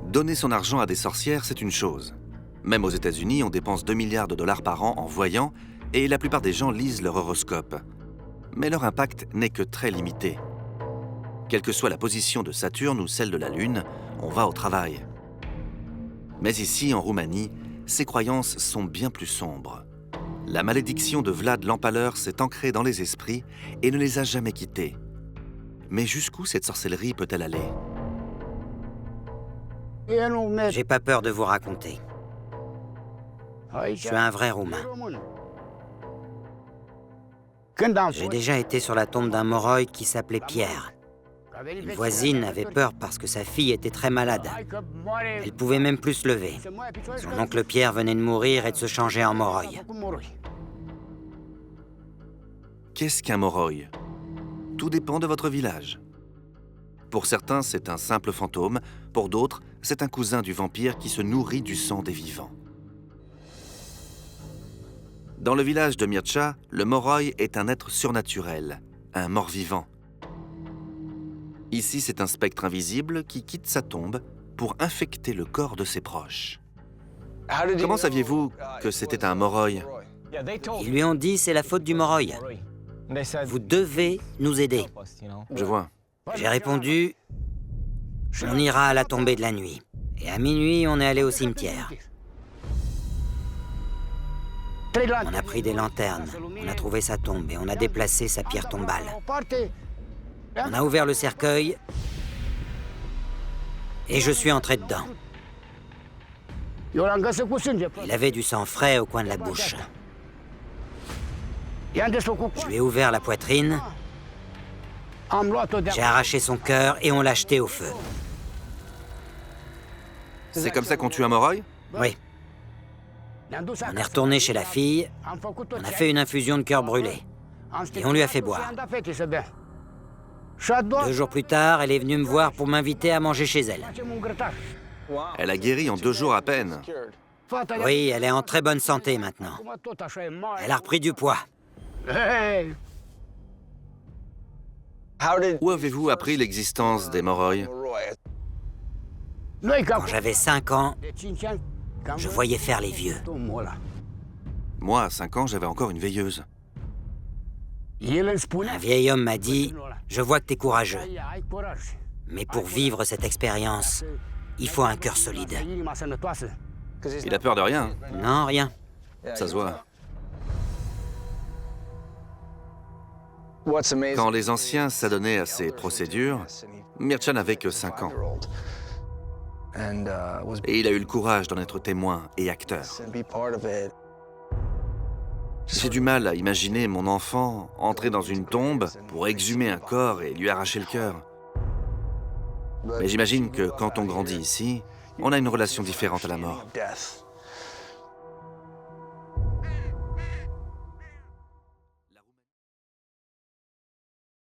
Donner son argent à des sorcières, c'est une chose. Même aux États-Unis, on dépense 2 milliards de dollars par an en voyant, et la plupart des gens lisent leur horoscope. Mais leur impact n'est que très limité. Quelle que soit la position de Saturne ou celle de la Lune, on va au travail. Mais ici, en Roumanie, ces croyances sont bien plus sombres. La malédiction de Vlad l'Empaleur s'est ancrée dans les esprits et ne les a jamais quittés. Mais jusqu'où cette sorcellerie peut-elle aller? J'ai pas peur de vous raconter. Je suis un vrai Roumain. J'ai déjà été sur la tombe d'un Moroi qui s'appelait Pierre. Une voisine avait peur parce que sa fille était très malade. Elle pouvait même plus se lever. Son oncle Pierre venait de mourir et de se changer en Moroi. Qu'est-ce qu'un Moroi? Tout dépend de votre village. Pour certains, c'est un simple fantôme. Pour d'autres, c'est un cousin du vampire qui se nourrit du sang des vivants. Dans le village de Mircea, le Moroi est un être surnaturel, un mort-vivant. Ici, c'est un spectre invisible qui quitte sa tombe pour infecter le corps de ses proches. Comment saviez-vous que c'était un Moroi? Ils lui ont dit « c'est la faute du Moroi. Vous devez nous aider. » Je vois. J'ai répondu « on ira à la tombée de la nuit. » Et à minuit, on est allé au cimetière. On a pris des lanternes, on a trouvé sa tombe et on a déplacé sa pierre tombale. On a ouvert le cercueil et je suis entré dedans. Il avait du sang frais au coin de la bouche. Je lui ai ouvert la poitrine, j'ai arraché son cœur et on l'a jeté au feu. C'est comme ça qu'on tue un Moroi? Oui. On est retourné chez la fille, on a fait une infusion de cœur brûlé et on lui a fait boire. 2 jours plus tard, elle est venue me voir pour m'inviter à manger chez elle. Elle a guéri en 2 jours à peine. Oui, elle est en très bonne santé maintenant. Elle a repris du poids. Où avez-vous appris l'existence des Moroi? Quand j'avais 5 ans, je voyais faire les vieux. Moi, à 5 ans, j'avais encore une veilleuse. Un vieil homme m'a dit « Je vois que t'es courageux. Mais pour vivre cette expérience, il faut un cœur solide. » Il a peur de rien. Non, rien. Ça se voit. Quand les anciens s'adonnaient à ces procédures, Mircea n'avait que 5 ans. Et il a eu le courage d'en être témoin et acteur. J'ai du mal à imaginer mon enfant entrer dans une tombe pour exhumer un corps et lui arracher le cœur. Mais j'imagine que quand on grandit ici, on a une relation différente à la mort.